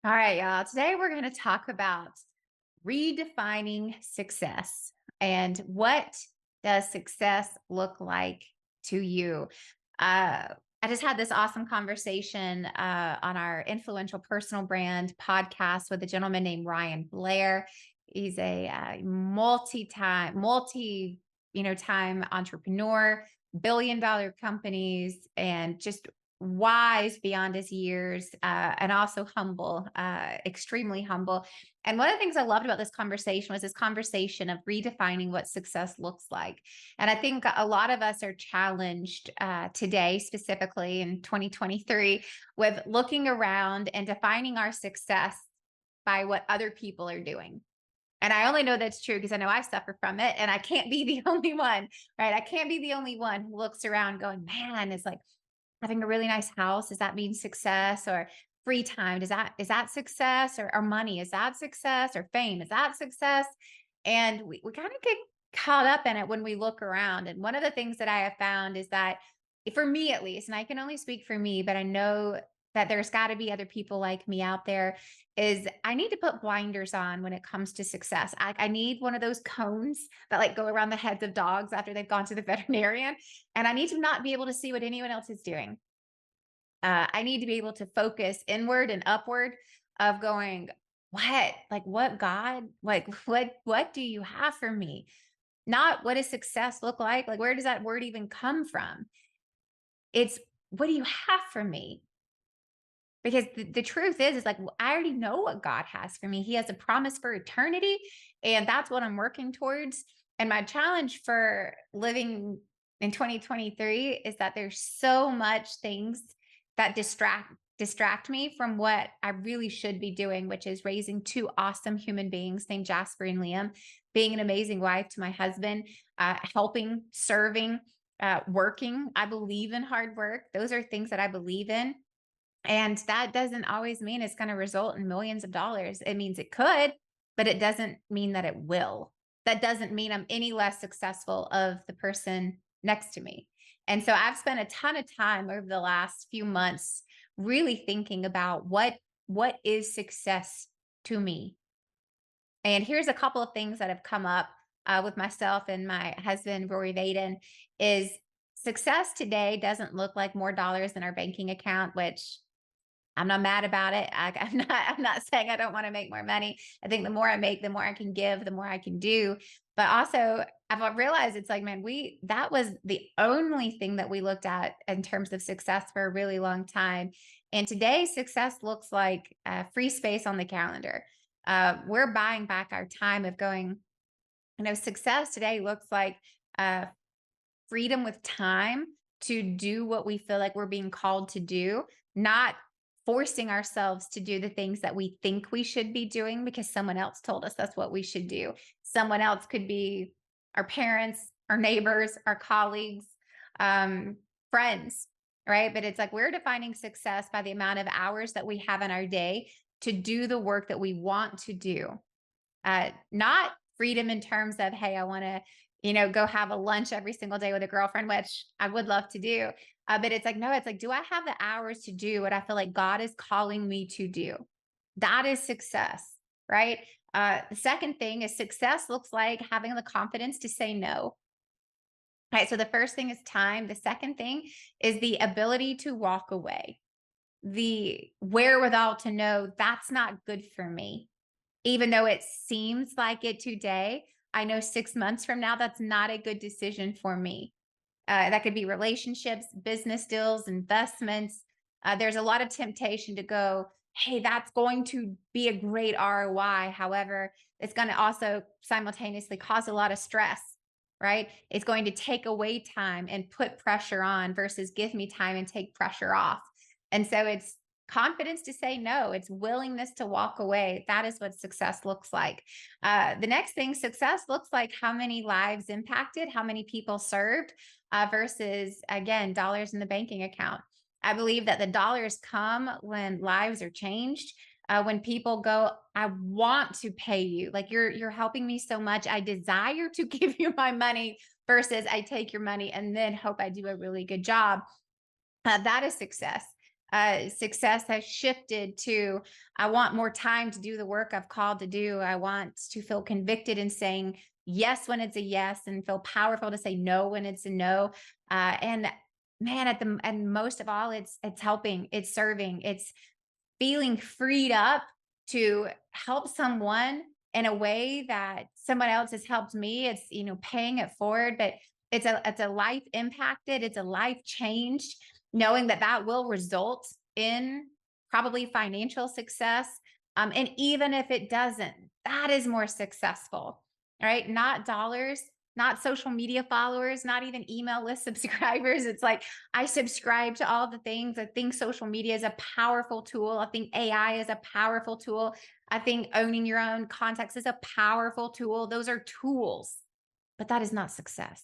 All right, y'all. Today we're going to talk about redefining success and what does success look like to you. I just had this awesome conversation on our influential personal brand podcast with a gentleman named Ryan Blair. He's a time entrepreneur, billion-dollar companies, and just wise beyond his years, and also humble, extremely humble. And one of the things I loved about this conversation was this conversation of redefining what success looks like. And I think a lot of us are challenged today, specifically in 2023, with looking around and defining our success by what other people are doing. And I only know that's true because I know I suffer from it and I can't be the only one, right? I can't be the only one who looks around going, man, it's like having a really nice house, does that mean success? Or free time, is that success? Or money, is that success? Or fame, is that success? And we kind of get caught up in it when we look around. And one of the things that I have found is that, for me at least, and I can only speak for me, but I know that there's got to be other people like me out there, is I need to put blinders on when it comes to success. I need one of those cones that like go around the heads of dogs after they've gone to the veterinarian, and I need to not be able to see what anyone else is doing. I need to be able to focus inward and upward of going, what God, what do you have for me? Not what does success look like? Like, where does that word even come from? It's what do you have for me? Because the truth is like, I already know what God has for me. He has a promise for eternity, and that's what I'm working towards. And my challenge for living in 2023 is that there's so much things that distract me from what I really should be doing, which is raising two awesome human beings named Jasper and Liam, being an amazing wife to my husband, helping, serving, working. I believe in hard work. Those are things that I believe in, and that doesn't always mean it's going to result in millions of dollars. It means it could, but it doesn't mean that it will. That doesn't mean I'm any less successful of the person next to me. And so I've spent a ton of time over the last few months really thinking about what is success to me. And here's a couple of things that have come up with myself and my husband, Rory Vaden, is success today doesn't look like more dollars in our banking account, which I'm not mad about it. I'm not saying I don't want to make more money. I think the more I make, the more I can give, the more I can do. But also I've realized it's like, man, that was the only thing that we looked at in terms of success for a really long time. And today success looks like free space on the calendar. We're buying back our time of going, success today looks like uh, freedom with time to do what we feel like we're being called to do, not forcing ourselves to do the things that we think we should be doing because someone else told us that's what we should do. Someone else could be our parents, our neighbors, our colleagues, um, friends, right? But it's like we're defining success by the amount of hours that we have in our day to do the work that we want to do, not freedom in terms of, hey, I want to, go have a lunch every single day with a girlfriend, which I would love to do. But it's like, no, it's like, do I have the hours to do what I feel like God is calling me to do? That is success, right? The second thing is success looks like having the confidence to say no. Right. So the first thing is time. The second thing is the ability to walk away, the wherewithal to know that's not good for me, even though it seems like it today. I know 6 months from now, that's not a good decision for me. That could be relationships, business deals, investments. There's a lot of temptation to go, hey, that's going to be a great ROI. However, it's going to also simultaneously cause a lot of stress, right? It's going to take away time and put pressure on versus give me time and take pressure off. And so it's confidence to say no, it's willingness to walk away. That is what success looks like. The next thing, success looks like how many lives impacted, how many people served, versus, again, dollars in the banking account. I believe that the dollars come when lives are changed. When people go, I want to pay you, like you're helping me so much, I desire to give you my money, versus I take your money and then hope I do a really good job. That is success. Success has shifted to, I want more time to do the work I've called to do. I want to feel convicted in saying yes when it's a yes, and feel powerful to say no when it's a no. And man, and most of all, it's helping, it's serving, it's feeling freed up to help someone in a way that someone else has helped me. It's, paying it forward, but it's a life impacted, it's a life changed, knowing that that will result in probably financial success. And even if it doesn't, that is more successful, right? Not dollars, not social media followers, not even email list subscribers. It's like, I subscribe to all the things. I think social media is a powerful tool. I think AI is a powerful tool. I think owning your own context is a powerful tool. Those are tools, but that is not success.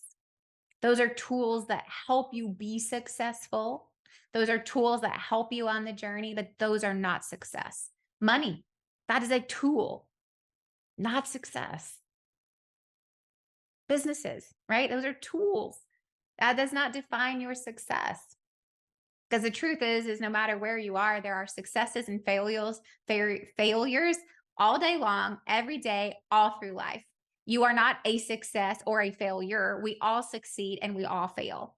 Those are tools that help you be successful. Those are tools that help you on the journey, but those are not success. Money, that is a tool, not success. Businesses, right? Those are tools. That does not define your success. Because the truth is no matter where you are, there are successes and failures all day long, every day, all through life. You are not a success or a failure. We all succeed and we all fail.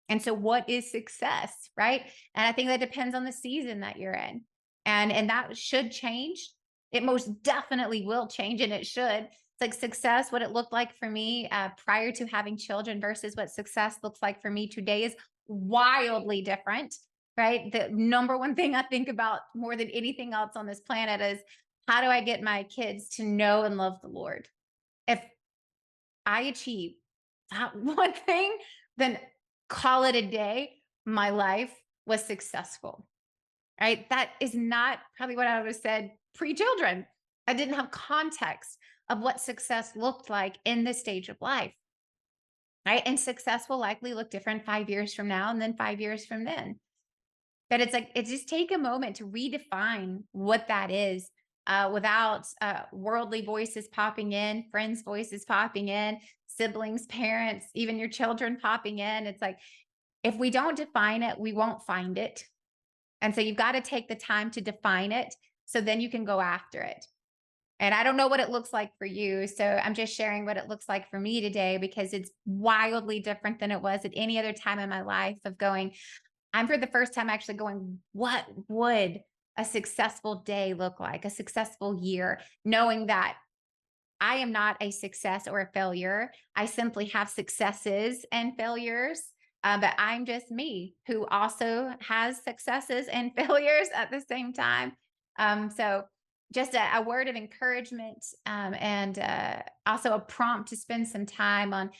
And so what is success, right? And I think that depends on the season that you're in. And that should change. It most definitely will change, and it should. It's like success, what it looked like for me prior to having children versus what success looks like for me today is wildly different, right? The number one thing I think about more than anything else on this planet is, how do I get my kids to know and love the Lord? If I achieve that one thing, then call it a day. My life was successful, right? That is not probably what I would have said pre-children. I didn't have context of what success looked like in this stage of life, right? And success will likely look different 5 years from now and then 5 years from then. But it's like, it's just take a moment to redefine what that is without worldly voices popping in, friends' voices popping in, siblings, parents, even your children popping in. It's like, if we don't define it, we won't find it. And so you've got to take the time to define it so then you can go after it. And I don't know what it looks like for you. So I'm just sharing what it looks like for me today, because it's wildly different than it was at any other time in my life of going, I'm for the first time actually going, what would a successful day look like? A successful year, knowing that I am not a success or a failure. I simply have successes and failures. But I'm just me who also has successes and failures at the same time. So just a word of encouragement, and also a prompt to spend some time on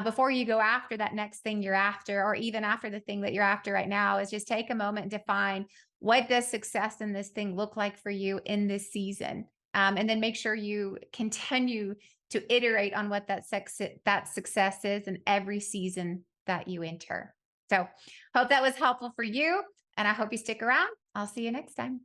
before you go after that next thing you're after, or even after the thing that you're after right now, is just take a moment and define, what does success in this thing look like for you in this season? And then make sure you continue to iterate on what that success is in every season that you enter. So hope that was helpful for you, and I hope you stick around. I'll see you next time.